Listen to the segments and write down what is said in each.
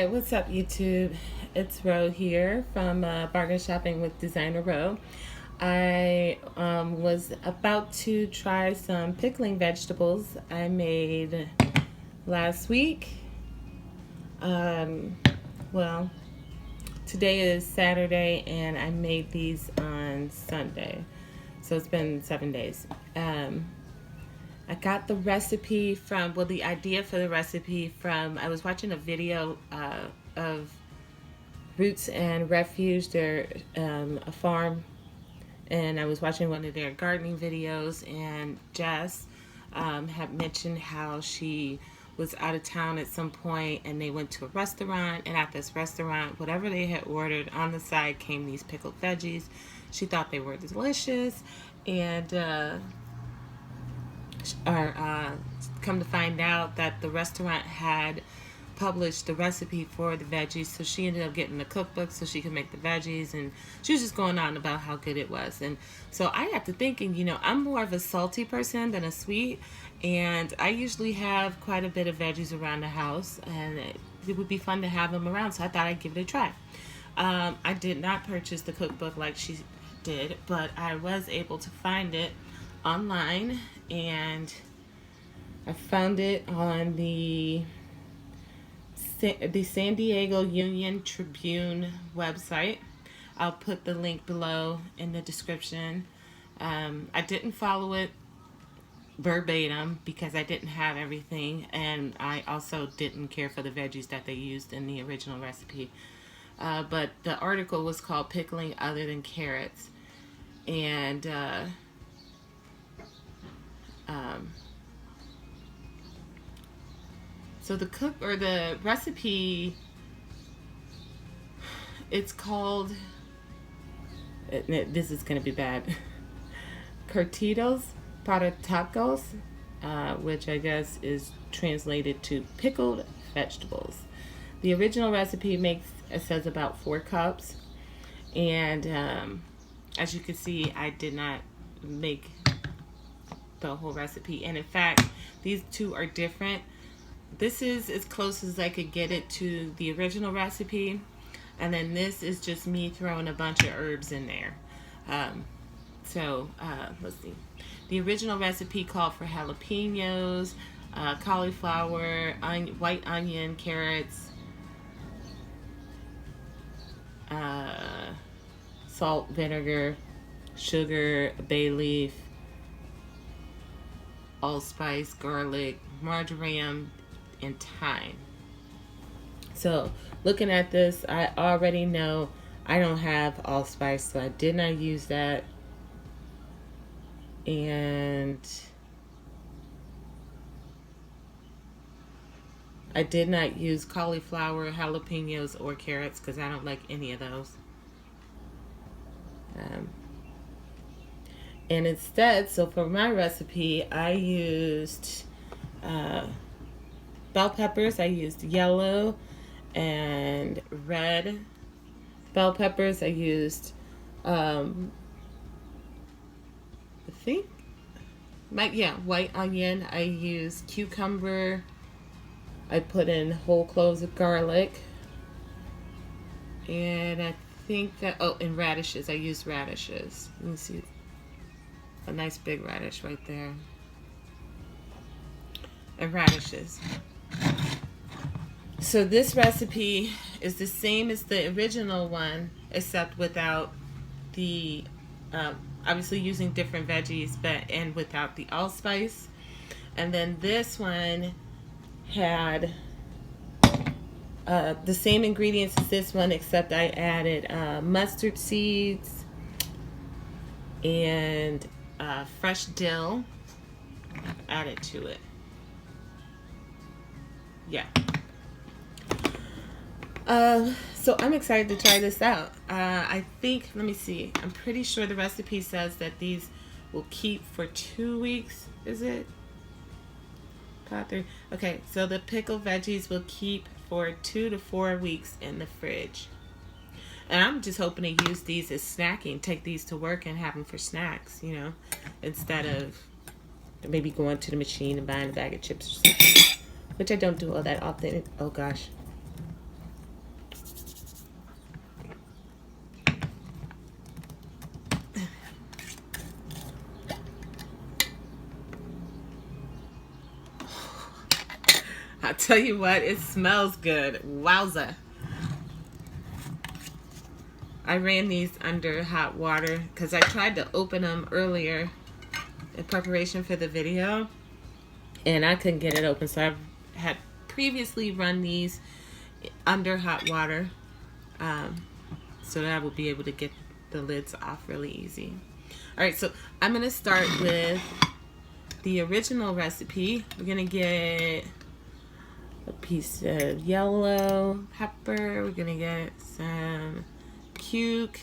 Hi, what's up YouTube? It's Ro here from Bargain Shopping with Designer Ro. I was about to try some pickling vegetables I made last week. Well, today is Saturday and I made these on Sunday. So it's been 7 days. I got the recipe from, well, the idea for the recipe from, I was watching a video of Roots and Refuge. They're a farm, and I was watching one of their gardening videos, and Jess had mentioned how she was out of town at some point and they went to a restaurant, and at this restaurant, whatever they had ordered, on the side came these pickled veggies. She thought they were delicious, and come to find out that the restaurant had published the recipe for the veggies, so she ended up getting the cookbook so she could make the veggies, and she was just going on about how good it was. And so I got to thinking, I'm more of a salty person than a sweet, and I usually have quite a bit of veggies around the house, and it would be fun to have them around, so I thought I'd give it a try. I did not purchase the cookbook like she did, but I was able to find it online, and I found it on the San Diego Union-Tribune website. I'll put the link below in the description. I didn't follow it verbatim because I didn't have everything, and I also didn't care for the veggies that they used in the original recipe. But the article was called Pickling Other Than Carrots, and so the recipe, it's called, this is going to be bad, curtidos para tacos, which I guess is translated to pickled vegetables. The original recipe says about 4 cups, and as you can see, I did not make the whole recipe, and in fact these two are different. This is as close as I could get it to the original recipe, and then this is just me throwing a bunch of herbs in there. Let's see. The original recipe called for jalapeños, cauliflower, white onion, carrots, salt, vinegar, sugar, bay leaf, allspice, garlic, marjoram, and thyme. So looking at this, I already know I don't have allspice, so I did not use that. And I did not use cauliflower, jalapenos, or carrots because I don't like any of those. And instead, so for my recipe, I used bell peppers. I used yellow and red bell peppers. I used, white onion. I used cucumber. I put in whole cloves of garlic. And I think that, and radishes. I used radishes. You can see a nice big radish right there. And radishes. So this recipe is the same as the original one, except without the, obviously using different veggies, and without the allspice. And then this one had the same ingredients as this one, except I added mustard seeds and fresh dill added to it. Yeah. So I'm excited to try this out. I think, let me see. I'm pretty sure the recipe says that these will keep for 2 weeks. Is it? Okay, so the pickled veggies will keep for 2 to 4 weeks in the fridge. And I'm just hoping to use these as snacking. Take these to work and have them for snacks, instead of maybe going to the machine and buying a bag of chips or something. Which I don't do all that often. Oh gosh. I'll tell you what, it smells good. Wowza. I ran these under hot water because I tried to open them earlier in preparation for the video, and I couldn't get it open. So I had previously run these under hot water so that I would be able to get the lids off really easy. All right, so I'm going to start with the original recipe. We're going to get a piece of yellow pepper. We're going to get some cuke.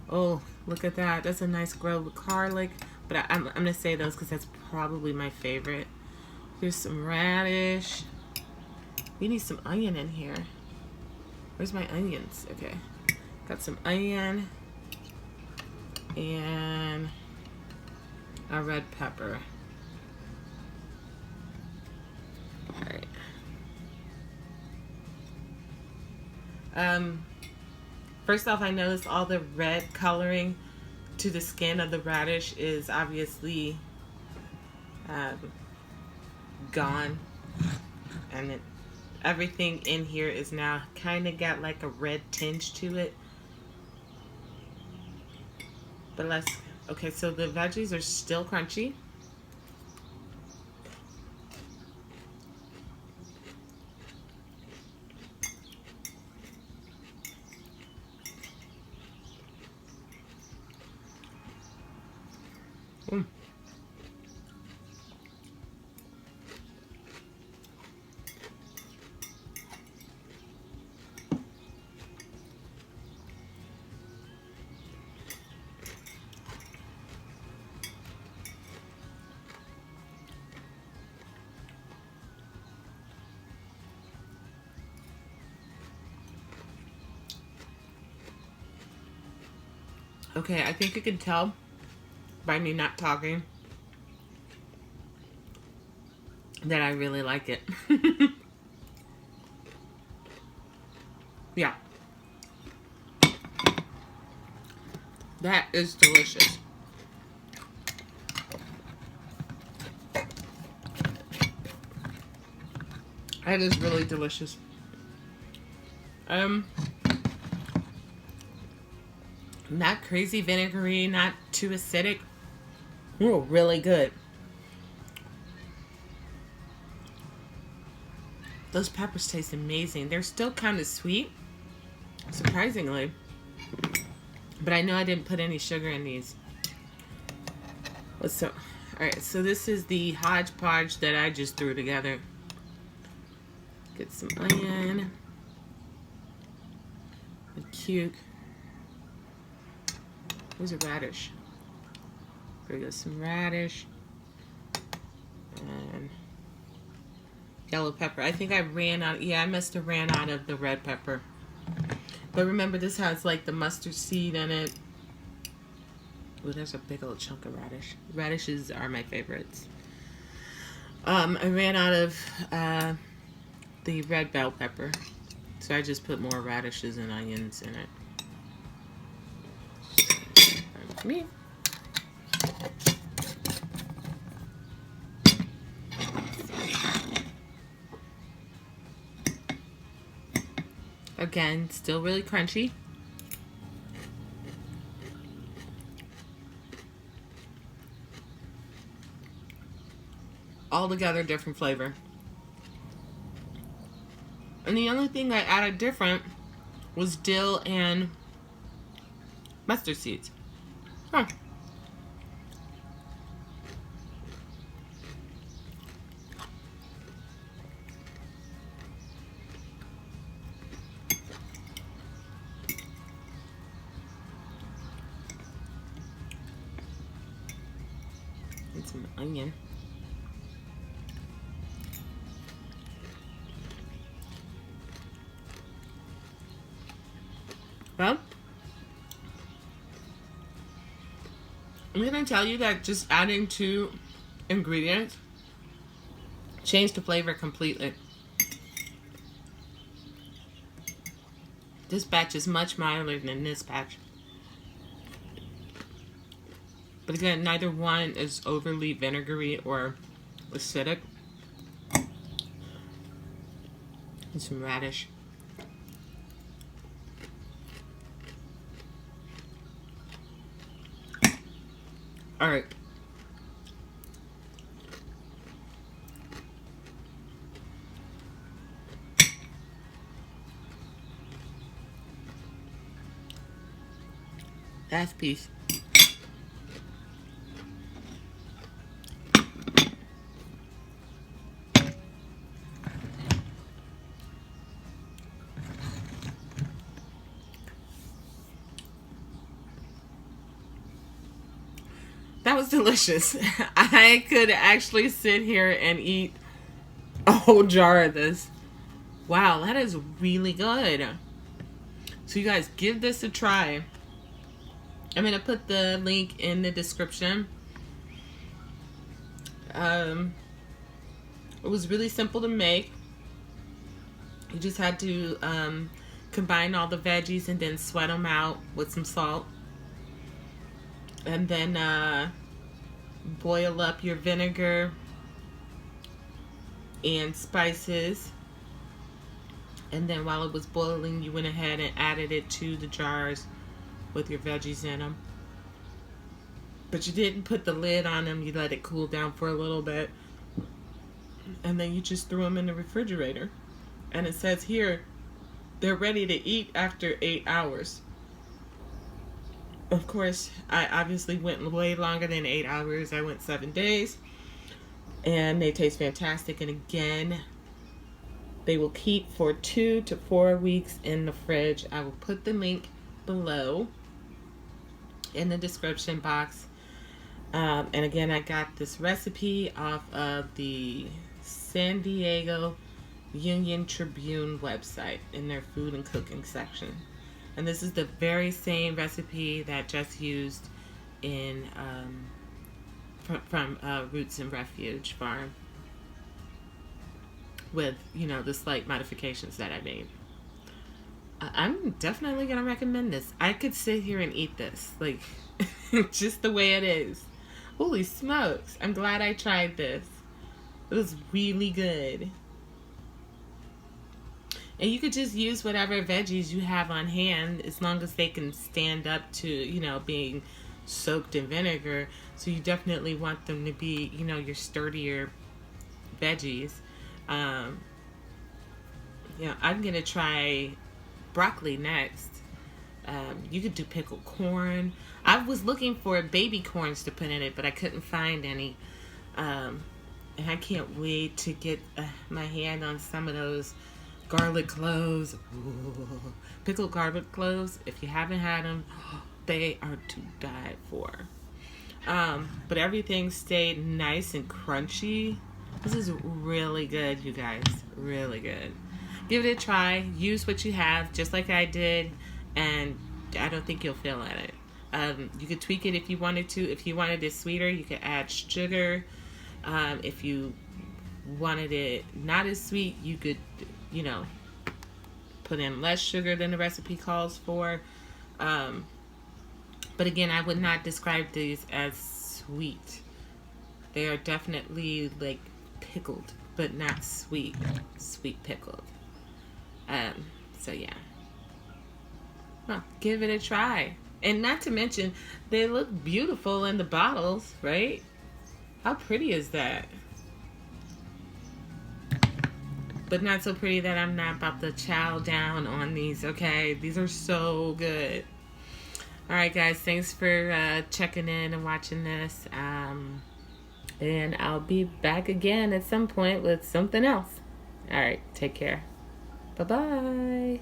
Oh, look at that. That's a nice grove of garlic. But I'm going to say those because that's probably my favorite. Here's some radish. We need some onion in here. Where's my onions? Okay. Got some onion. And a red pepper. Alright. First off, I noticed all the red coloring to the skin of the radish is obviously gone, and everything in here is now kind of got like a red tinge to it. But okay, so the veggies are still crunchy. Okay, I think you can tell by me not talking that I really like it. Yeah. That is delicious. That is really delicious. Not crazy vinegary, not too acidic. Ooh, really good. Those peppers taste amazing. They're still kind of sweet, surprisingly. But I know I didn't put any sugar in these. So, alright, so this is the hodgepodge that I just threw together. Get some onion, a cuke. Where's a radish? There we go, some radish. And yellow pepper. I think I ran out. Yeah, I must have ran out of the red pepper. But remember, this has like the mustard seed in it. Oh, there's a big old chunk of radish. Radishes are my favorites. I ran out of the red bell pepper, so I just put more radishes and onions in it. Me. Again, still really crunchy. Altogether different flavor. And the only thing I added different was dill and mustard seeds. Huh. And some onion. Well, I'm going to tell you that just adding 2 ingredients changed the flavor completely. This batch is much milder than this batch. But again, neither one is overly vinegary or acidic. and some radish. All right. Last piece. That was delicious. I could actually sit here and eat a whole jar of this. Wow, that is really good. So you guys, give this a try. I'm going to put the link in the description. It was really simple to make. You just had to combine all the veggies and then sweat them out with some salt. And then boil up your vinegar and spices. And then while it was boiling, you went ahead and added it to the jars with your veggies in them. But you didn't put the lid on them. You let it cool down for a little bit. And then you just threw them in the refrigerator. And it says here, they're ready to eat after 8 hours. Of course, I obviously went way longer than 8 hours. I went 7 days. And they taste fantastic. And again, they will keep for 2 to 4 weeks in the fridge. I will put the link below in the description box. And again, I got this recipe off of the San Diego Union-Tribune website in their food and cooking section. And this is the very same recipe that Jess used in from Roots and Refuge Farm, with, you know, the slight modifications that I made. I'm definitely gonna recommend this. I could sit here and eat this, like, just the way it is. Holy smokes, I'm glad I tried this. It was really good. And you could just use whatever veggies you have on hand, as long as they can stand up to, you know, being soaked in vinegar. So you definitely want them to be, you know, your sturdier veggies. You know, I'm gonna try broccoli next. You could do pickled corn. I was looking for baby corns to put in it, but I couldn't find any. And I can't wait to get my hand on some of those garlic cloves. Ooh. Pickled garlic cloves. If you haven't had them, they are to die for. But everything stayed nice and crunchy. This is really good, you guys. Really good. Give it a try. Use what you have, just like I did, and I don't think you'll fail at it. You could tweak it if you wanted to. If you wanted it sweeter, you could add sugar. If you wanted it not as sweet, you could, you know, put in less sugar than the recipe calls for. But again, I would not describe these as sweet. They are definitely like pickled, but not sweet. Sweet pickled. So yeah. Well, give it a try. And not to mention, they look beautiful in the bottles, right? How pretty is that? But not so pretty that I'm not about to chow down on these, okay? These are so good. Alright guys, thanks for checking in and watching this. And I'll be back again at some point with something else. Alright, take care. Bye-bye.